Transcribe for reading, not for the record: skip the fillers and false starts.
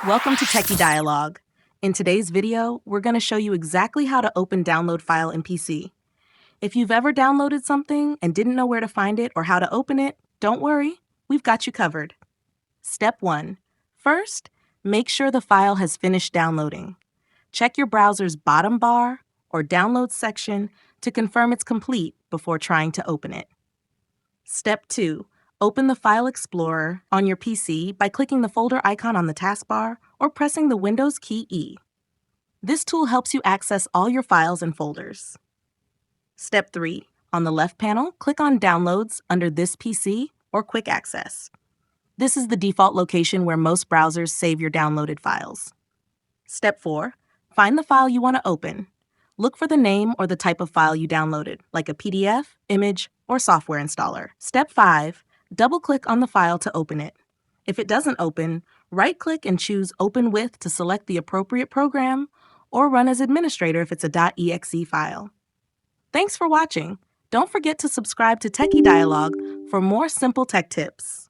Welcome to Techie Dialogue. In today's video, we're going to show you exactly how to open download file in PC. If you've ever downloaded something and didn't know where to find it or how to open it, don't worry, we've got you covered. Step 1. First, make sure the file has finished downloading. Check your browser's bottom bar or download section to confirm it's complete before trying to open it. Step 2. Open the File Explorer on your PC by clicking the folder icon on the taskbar or pressing the Windows key E. This tool helps you access all your files and folders. Step 3. On the left panel, click on Downloads under This PC or Quick Access. This is the default location where most browsers save your downloaded files. Step 4. Find the file you want to open. Look for the name or the type of file you downloaded, like a PDF, image, or software installer. Step 5. Double-click on the file to open it. If it doesn't open, right-click and choose Open With to select the appropriate program, or run as administrator if it's a .exe file. Thanks for watching. Don't forget to subscribe to Techie Dialogue for more simple tech tips.